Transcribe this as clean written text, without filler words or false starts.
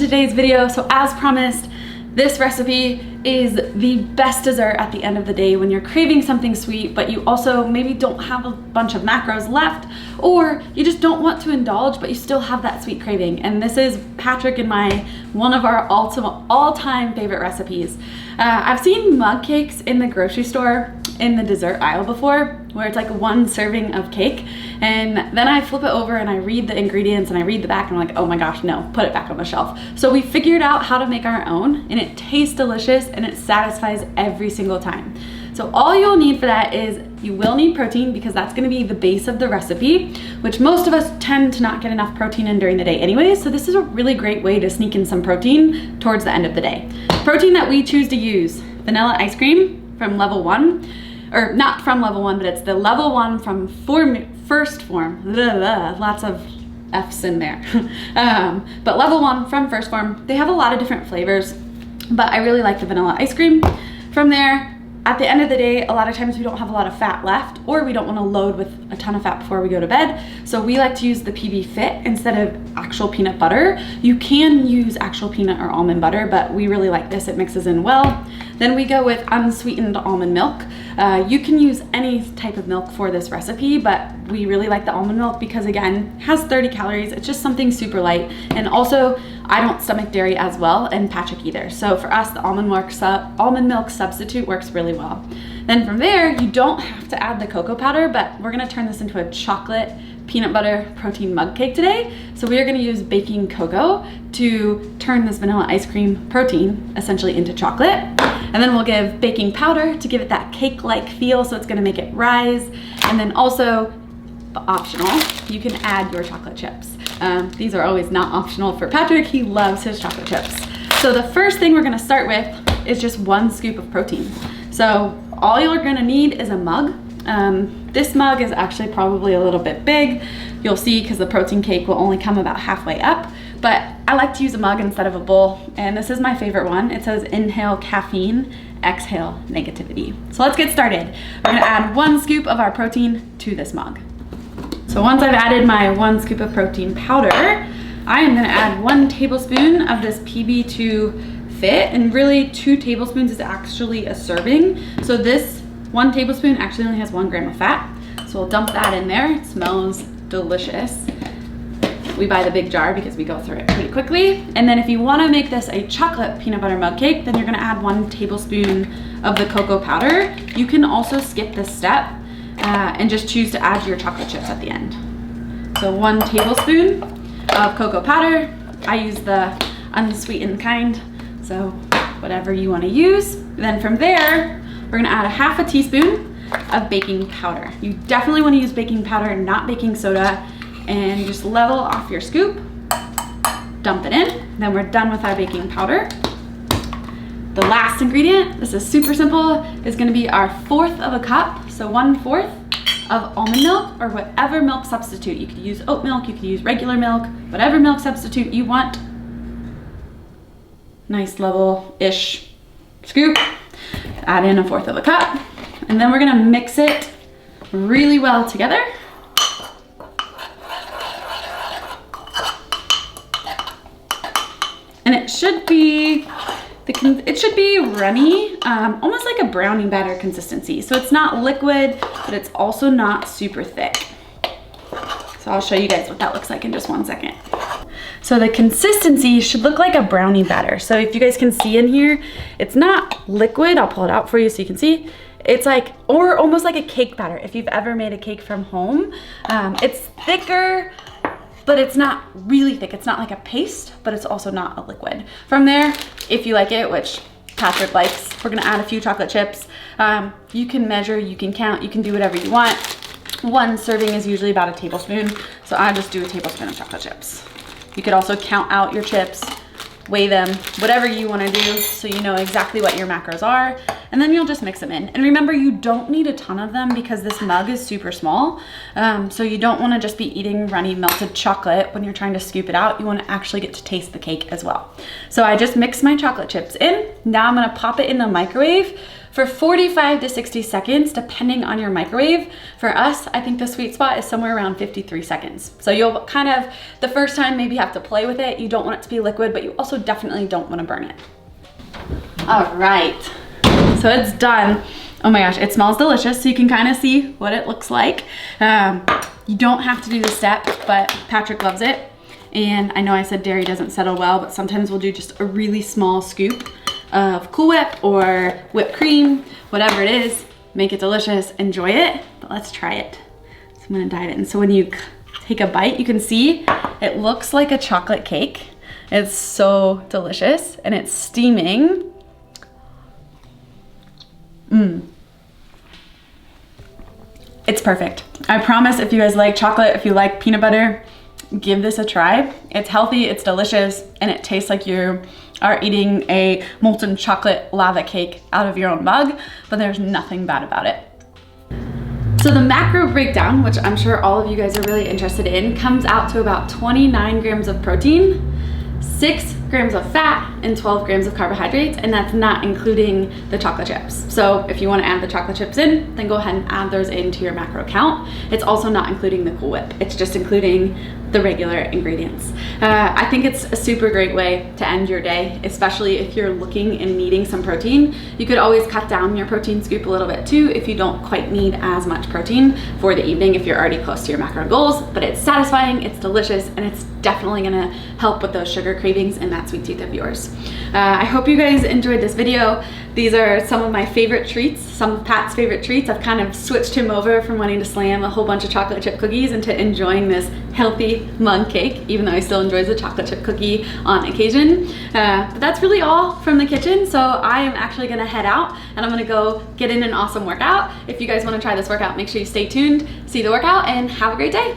today's video. So as promised, this recipe is the best dessert at the end of the day when you're craving something sweet, but you also maybe don't have a bunch of macros left, or you just don't want to indulge, but you still have that sweet craving. And this is Patrick and one of our all-time favorite recipes. I've seen mug cakes in the grocery store in the dessert aisle before, where it's like one serving of cake, and then I flip it over and I read the ingredients and I read the back and I'm like, oh my gosh, no, put it back on the shelf. So we figured out how to make our own, and it tastes delicious and it satisfies every single time. So all you'll need for that is you will need protein, because that's going to be the base of the recipe, which most of us tend to not get enough protein in during the day anyways. So this is a really great way to sneak in some protein towards the end of the day. Protein that we choose to use: vanilla ice cream from level 1, or not from level 1, but it's the level 1 from first form. Lots of F's in there. But level 1 from first form. They have a lot of different flavors, but I really like the vanilla ice cream. From there, at the end of the day, a lot of times we don't have a lot of fat left, or we don't want to load with a ton of fat before we go to bed. So we like to use the PB Fit instead of actual peanut butter. You can use actual peanut or almond butter, but we really like this. It mixes in well. Then we go with unsweetened almond milk. You can use any type of milk for this recipe, but we really like the almond milk because, again, it has 30 calories. It's just something super light. And also, I don't stomach dairy as well, and Patrick either. So for us, the almond milk substitute works really well. Then from there, you don't have to add the cocoa powder, but we're gonna turn this into a chocolate peanut butter protein mug cake today. So we are gonna use baking cocoa to turn this vanilla ice cream protein essentially into chocolate. And then we'll give baking powder to give it that cake-like feel, so it's gonna make it rise. And then also, optional, you can add your chocolate chips. These are always not optional for Patrick. He loves his chocolate chips. So the first thing we're gonna start with is just 1 scoop of protein. So all you're gonna need is a mug. This mug is actually probably a little bit big. You'll see, because the protein cake will only come about halfway up, but I like to use a mug instead of a bowl, and this is my favorite one. It says inhale caffeine, exhale negativity. So let's get started. We're gonna add 1 scoop of our protein to this mug. So once I've added my 1 scoop of protein powder, I am gonna add 1 tablespoon of this PB2 Fit, and really 2 tablespoons is actually a serving. So this 1 tablespoon actually only has 1 gram of fat. So we'll dump that in there. It smells delicious. We buy the big jar because we go through it pretty quickly. And then if you wanna make this a chocolate peanut butter mug cake, then you're gonna add 1 tablespoon of the cocoa powder. You can also skip this step and just choose to add your chocolate chips at the end. So 1 tablespoon of cocoa powder. I use the unsweetened kind, so whatever you wanna use. Then from there, we're gonna add a ½ teaspoon of baking powder. You definitely wanna use baking powder, not baking soda, and just level off your scoop, dump it in. Then we're done with our baking powder. The last ingredient, this is super simple, is gonna be our 1/4 of a cup, so 1/4 of almond milk, or whatever milk substitute. You could use oat milk, you could use regular milk, whatever milk substitute you want. Nice level-ish scoop. Add in a 1/4 of a cup, and then we're gonna mix it really well together. And it should be runny, almost like a brownie batter consistency. So it's not liquid, but it's also not super thick. So I'll show you guys what that looks like in just 1 second. So the consistency should look like a brownie batter. So if you guys can see in here, it's not liquid. I'll pull it out for you so you can see. It's like, or almost like a cake batter. If you've ever made a cake from home, it's thicker, but it's not really thick. It's not like a paste, but it's also not a liquid. From there, if you like it, which Patrick likes, we're gonna add a few chocolate chips. You can measure, you can count, you can do whatever you want. 1 serving is usually about a tablespoon, so I just do a tablespoon of chocolate chips. You could also count out your chips, weigh them, whatever you wanna do, so you know exactly what your macros are, and then you'll just mix them in. And remember, you don't need a ton of them because this mug is super small, so you don't wanna just be eating runny melted chocolate when you're trying to scoop it out. You wanna actually get to taste the cake as well. So I just mixed my chocolate chips in. Now I'm gonna pop it in the microwave for 45 to 60 seconds, depending on your microwave. For us, I think the sweet spot is somewhere around 53 seconds. So you'll kind of, the first time maybe have to play with it. You don't want it to be liquid, but you also definitely don't want to burn it. All right, so it's done. Oh my gosh, it smells delicious. So you can kind of see what it looks like. You don't have to do the step, but Patrick loves it. And I know I said dairy doesn't settle well, but sometimes we'll do just a really small scoop of Cool Whip or whipped cream, whatever it is, make it delicious, enjoy it, but let's try it. So I'm gonna dive in. So when you take a bite, you can see it looks like a chocolate cake. It's so delicious and it's steaming. It's perfect. I promise if you guys like chocolate, if you like peanut butter, give this a try. It's healthy, it's delicious, and it tastes like you are eating a molten chocolate lava cake out of your own mug, but there's nothing bad about it. So the macro breakdown, which I'm sure all of you guys are really interested in, comes out to about 29 grams of protein, 6 grams of fat, and 12 grams of carbohydrates, and that's not including the chocolate chips. So if you want to add the chocolate chips in, then go ahead and add those into your macro count. It's also not including the Cool Whip. It's just including the regular ingredients. I think it's a super great way to end your day, especially if you're looking and needing some protein. You could always cut down your protein scoop a little bit too if you don't quite need as much protein for the evening if you're already close to your macro goals, but it's satisfying, it's delicious, and it's definitely gonna help with those sugar cravings and that sweet tooth of yours. I hope you guys enjoyed this video. These are some of my favorite treats, some of Pat's favorite treats. I've kind of switched him over from wanting to slam a whole bunch of chocolate chip cookies into enjoying this healthy mug cake, even though he still enjoys a chocolate chip cookie on occasion. But that's really all from the kitchen. So I am actually gonna head out and I'm gonna go get in an awesome workout. If you guys wanna try this workout, make sure you stay tuned, see the workout, and have a great day.